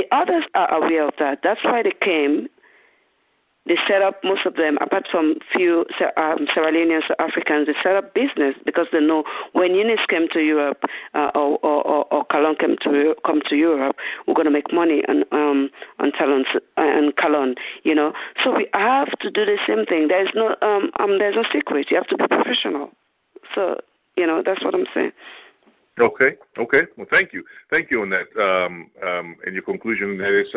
The others are aware of that. That's why they came. They set up, most of them, apart from few Sierra Leoneans or Africans, they set up business because they know when Eunice came to Europe or Calon come to Europe, we're going to make money on Talon and Calon, you know. So we have to do the same thing. There's no secret. You have to be professional. So, you know, that's what I'm saying. Okay. Well, thank you on that. And your conclusion that is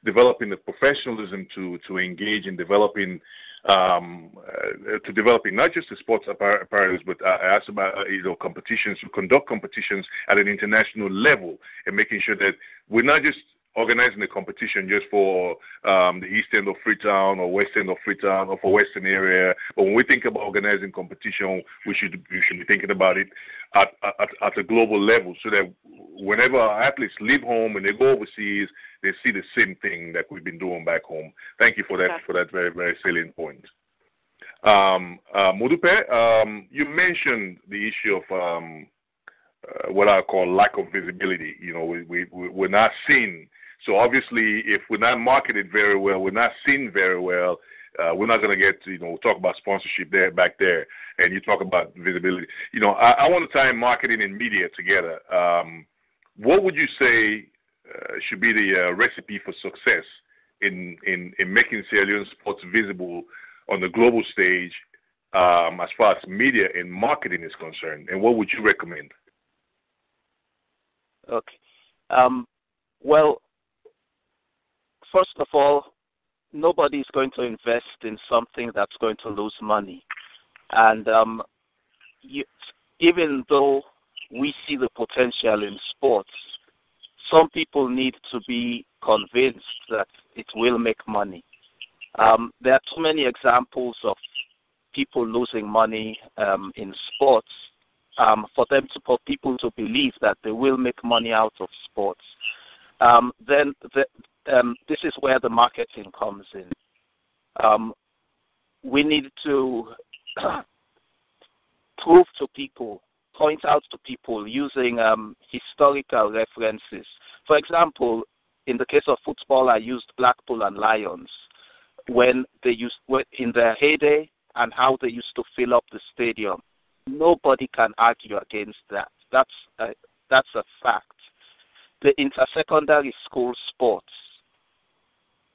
developing the professionalism to engage in developing not just the sports apparatus, but also about competitions, to conduct competitions at an international level, and making sure that we're not just organizing the competition just for the east end of Freetown or west end of Freetown or for western area. But when we think about organizing competition, we should be thinking about it at a global level, so that whenever our athletes leave home and they go overseas, they see the same thing that we've been doing back home. Thank you for that very, very salient point. Modupe, you mentioned the issue of what I call lack of visibility. You know, we're not seen. So obviously, if we're not marketed very well, we're not seen very well, we're not going to get, we'll talk about sponsorship back there, and you talk about visibility. You know, I want to tie marketing and media together. What would you say should be the recipe for success in making Sierra Leone sports visible on the global stage as far as media and marketing is concerned? And what would you recommend? Okay. Well, first of all, nobody is going to invest in something that's going to lose money. And even though we see the potential in sports, some people need to be convinced that it will make money. There are too many examples of people losing money in sports for people to believe that they will make money out of sports. This is where the marketing comes in. We need to prove to people, point out to people using historical references. For example, in the case of football, I used Blackpool and Lions when in their heyday and how they used to fill up the stadium. Nobody can argue against that. That's a fact. The intersecondary school sports,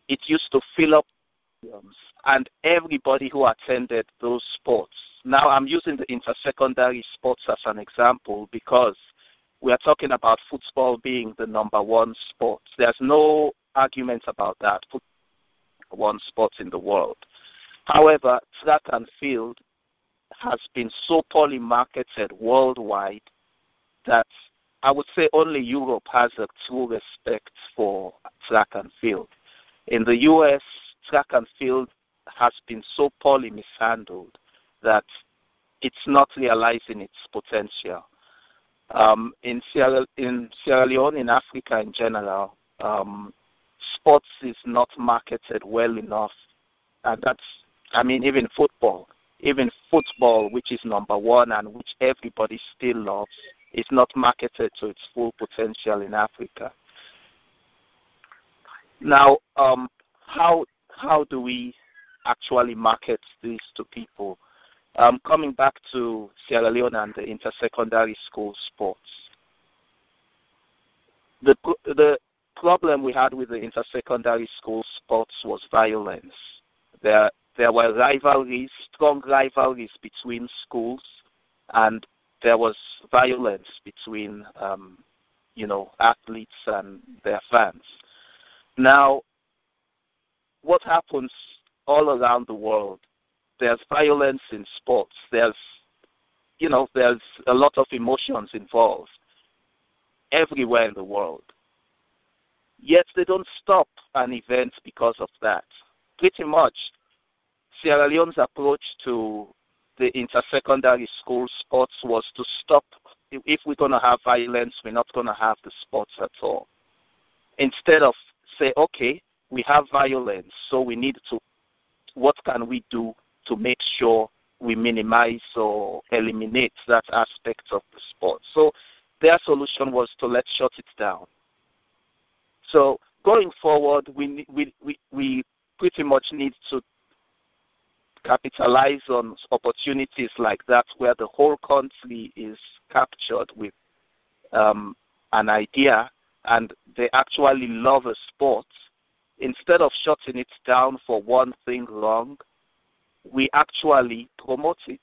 it used to fill up stadiums, and everybody who attended those sports. Now I'm using the intersecondary sports as an example because we are talking about football being the number one sport. There's no argument about that. Football is the number one sport in the world. However, track and field has been so poorly marketed worldwide that I would say only Europe has a true respect for track and field. In the U.S., track and field has been so poorly mishandled that it's not realizing its potential. In Sierra Leone, in Africa in general, sports is not marketed well enough. And even football, which is number one and which everybody still loves, is not marketed to its full potential in Africa. Now, how do we actually market this to people? Coming back to Sierra Leone and the intersecondary school sports, the problem we had with the intersecondary school sports was violence. There were rivalries, strong rivalries between schools, and there was violence between, athletes and their fans. Now, what happens all around the world? There's violence in sports. There's a lot of emotions involved everywhere in the world. Yet they don't stop an event because of that. Pretty much, Sierra Leone's approach to the intersecondary school sports was to stop. If we're going to have violence, we're not going to have the sports at all. Instead of say, okay, we have violence, so we need to, what can we do to make sure we minimize or eliminate that aspect of the sport? So their solution was to let's shut it down. So going forward, we pretty much need to capitalize on opportunities like that, where the whole country is captured with an idea and they actually love a sport. Instead of shutting it down for one thing wrong, we actually promote it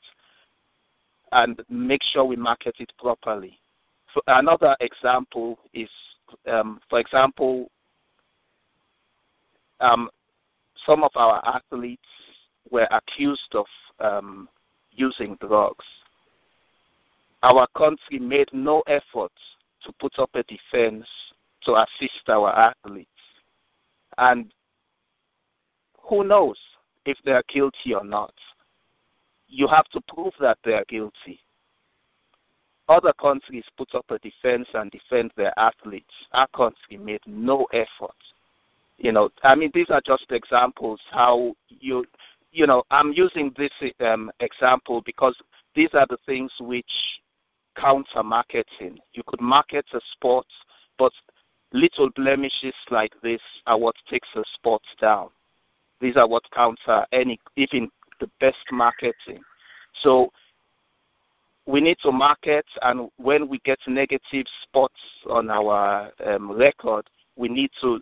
and make sure we market it properly. So another example is, for example, some of our athletes were accused of using drugs. Our country made no effort to put up a defense to assist our athletes. And who knows if they are guilty or not? You have to prove that they are guilty. Other countries put up a defense and defend their athletes. Our country made no effort. These are just examples how I'm using this example because these are the things which counter marketing. You could market a sport, but little blemishes like this are what takes a sport down. These are what counter even the best marketing. So we need to market, and when we get negative spots on our record, we need to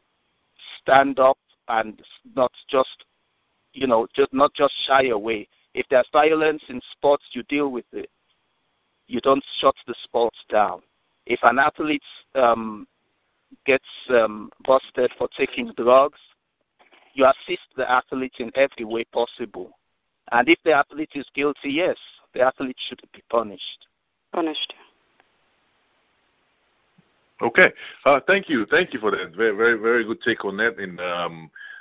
stand up and not just shy away. If there's violence in sports, you deal with it. You don't shut the sports down. If an athlete gets busted for taking drugs, you assist the athlete in every way possible. And if the athlete is guilty, yes, the athlete should be punished. Okay. Thank you for that. Very, very, very good take on that. And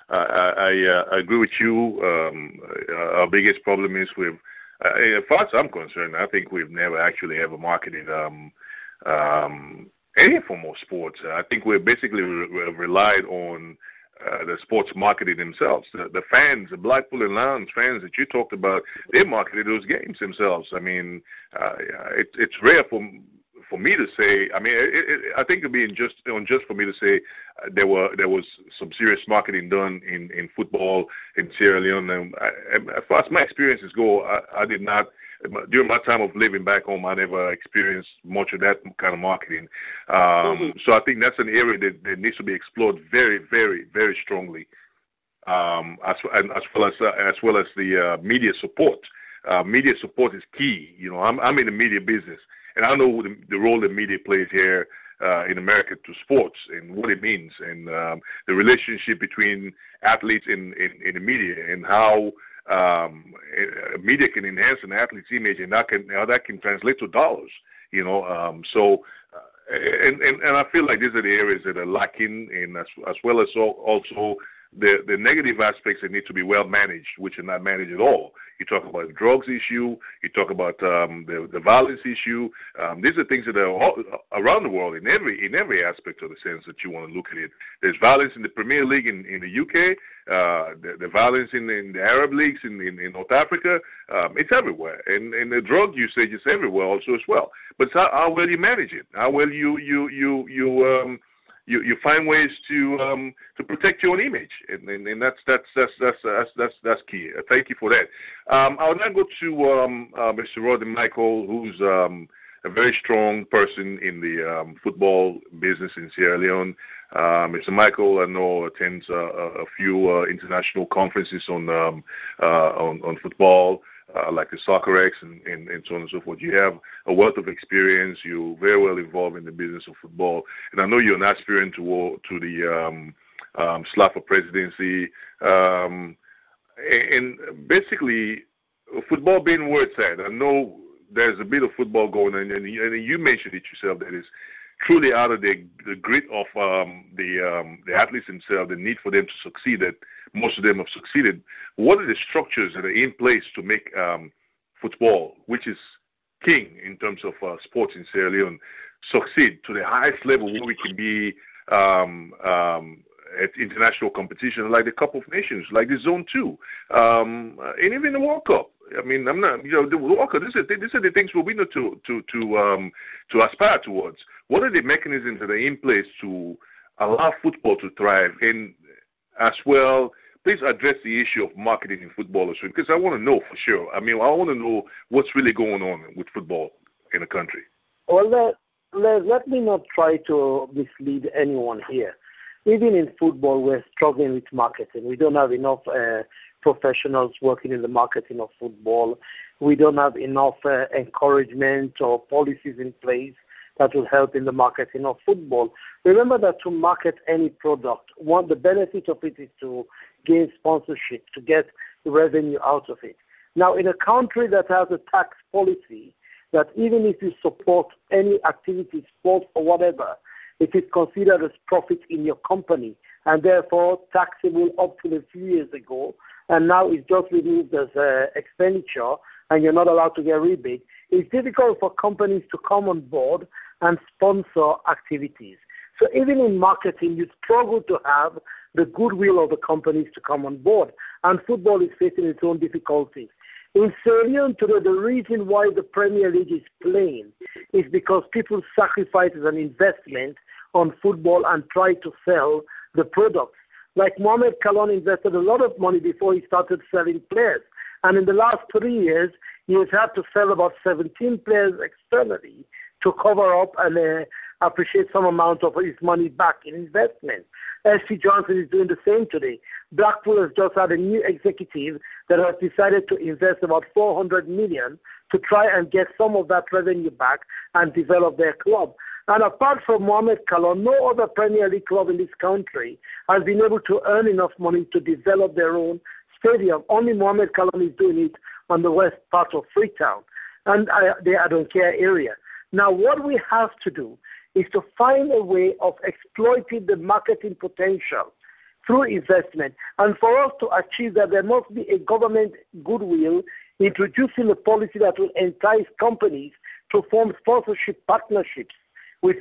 I agree with you. Our biggest problem is with, as far as I'm concerned, I think we've never actually ever marketed any form of sports. I think we're basically relied on the sports marketing themselves. The fans, the Blackpool and Lions fans that you talked about, they marketed those games themselves. I mean, it's rare for me to say. I mean, I think it'd be unjust for me to say there was some serious marketing done in football in Sierra Leone. And as far as my experiences go, I did not. During my time of living back home, I never experienced much of that kind of marketing. So I think that's an area that needs to be explored very, very, very strongly, as well as the media support. Media support is key. I'm in the media business, and I know the role that media plays here in America to sports and what it means, and the relationship between athletes and the media, and how media can enhance an athlete's image, and how that can translate to dollars. So I feel like these are the areas that are lacking, and as well as also the negative aspects that need to be well managed, which are not managed at all. You talk about the drugs issue. You talk about the violence issue. These are things that are all around the world in every aspect of the sense that you want to look at it. There's violence in the Premier League in the UK. The violence in the Arab leagues in North Africa. It's everywhere, and the drug usage is everywhere also as well. But it's how well you manage it. How well you find ways to protect your own image, and that's key. Thank you for that. I will now go to Mr. Rodney Michael, who's a very strong person in the football business in Sierra Leone. Mr. Michael, I know, attends a few international conferences on football. Like the Soccer X and so on and so forth. You have a wealth of experience. You're very well involved in the business of football. And I know you're an aspirant to the SLAFA presidency. And basically, football being where it's at, I know there's a bit of football going on, and you mentioned it yourself, that is truly out of the grit of the athletes themselves, the need for them to succeed, that most of them have succeeded. What are the structures that are in place to make football, which is king in terms of sports in Sierra Leone, succeed to the highest level where we can be at international competitions like the Cup of Nations, like the Zone 2, and even the World Cup? I mean, I'm not, the World Cup, these are the things we need to aspire towards. What are the mechanisms that are in place to allow football to thrive? And as well, please address the issue of marketing in football as well, because I want to know for sure. I mean, I want to know what's really going on with football in the country. Well, let me not try to mislead anyone here. Even in football, we're struggling with marketing. We don't have enough professionals working in the marketing of football. We don't have enough encouragement or policies in place that will help in the marketing of football. Remember that to market any product, the benefit of it is to gain sponsorship, to get revenue out of it. Now, in a country that has a tax policy that even if you support any activity, sports or whatever, it is considered as profit in your company and therefore taxable up to a few years ago, and now it's just removed as expenditure and you're not allowed to get rebate. It's difficult for companies to come on board and sponsor activities. So even in marketing, you struggle to have the goodwill of the companies to come on board, and football is facing its own difficulties. In Sierra Leone today, the reason why the Premier League is playing is because people sacrifice an investment on football and try to sell the products. Like Mohamed Kalon invested a lot of money before he started selling players. And in the last 3 years, he has had to sell about 17 players externally to cover up and appreciate some amount of his money back in investment. S.C. Johnson is doing the same today. Blackpool has just had a new executive that has decided to invest about $400 million to try and get some of that revenue back and develop their club. And apart from Mohamed Kalon, no other Premier League club in this country has been able to earn enough money to develop their own stadium. Only Mohamed Kalon is doing it on the west part of Freetown and the Adonkea area. Now, what we have to do is to find a way of exploiting the marketing potential through investment. And for us to achieve that, there must be a government goodwill introducing a policy that will entice companies to form sponsorship partnerships with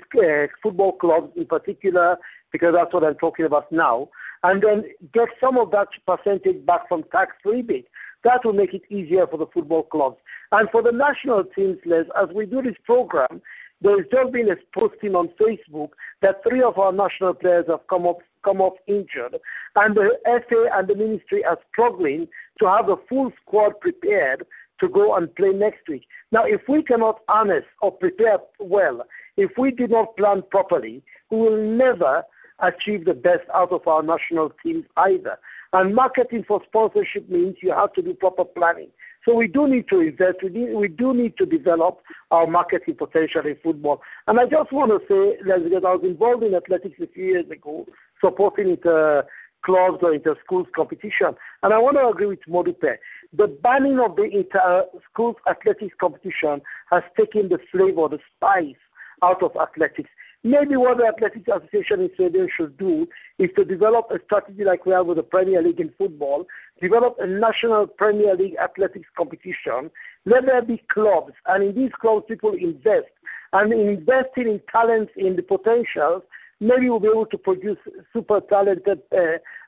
football clubs in particular, because that's what I'm talking about now, and then get some of that percentage back from tax rebate. That will make it easier for the football clubs. And for the national teams, Les, as we do this program, there has just been a posting on Facebook that 3 of our national players have come off injured, and the FA and the ministry are struggling to have a full squad prepared to go and play next week. Now, if we cannot harness or prepare well, if we did not plan properly, we will never achieve the best out of our national teams either. And marketing for sponsorship means you have to do proper planning. So we do need to invest. We do need to develop our marketing potential in football. And I just want to say, because I was involved in athletics a few years ago, supporting inter-clubs or inter-schools competition. And I want to agree with Modupe. The banning of the inter-schools athletics competition has taken the flavor, the spice out of athletics. Maybe what the Athletics Association in Sweden should do is to develop a strategy like we have with the Premier League in football, develop a national Premier League athletics competition, let there be clubs, and in these clubs people invest. And in investing in talents, in the potentials, maybe we'll be able to produce super talented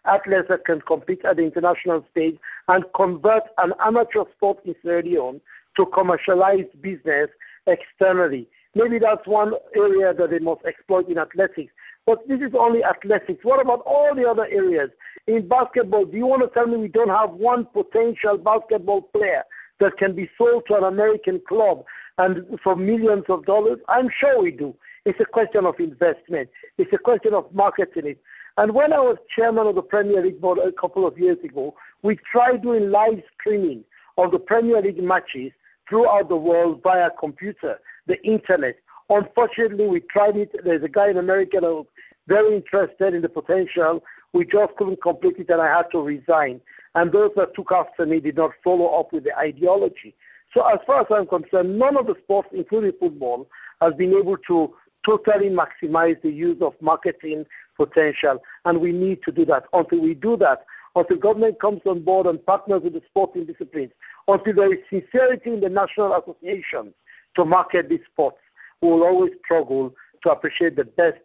athletes that can compete at the international stage and convert an amateur sport in Sierra Leone to commercialized business externally. Maybe that's one area that they must exploit in athletics. But this is only athletics. What about all the other areas? In basketball, do you want to tell me we don't have one potential basketball player that can be sold to an American club and for millions of dollars? I'm sure we do. It's a question of investment. It's a question of marketing it. And when I was chairman of the Premier League board a couple of years ago, we tried doing live streaming of the Premier League matches throughout the world via computer, the internet. Unfortunately, we tried it. There's a guy in America that was very interested in the potential. We just couldn't complete it, and I had to resign. And those that took after me did not follow up with the ideology. So as far as I'm concerned, none of the sports, including football, has been able to totally maximize the use of marketing potential, and we need to do that. Until we do that, until government comes on board and partners with the sporting disciplines, until there is sincerity in the national associations to market these sports, we will always struggle to appreciate the best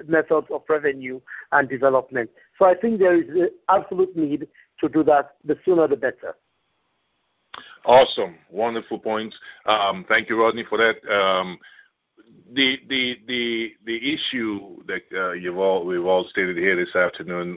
methods of revenue and development. So I think there is an absolute need to do that. The sooner the better. Awesome. Wonderful points. Thank you, Rodney, for that. the issue that we've all stated here this afternoon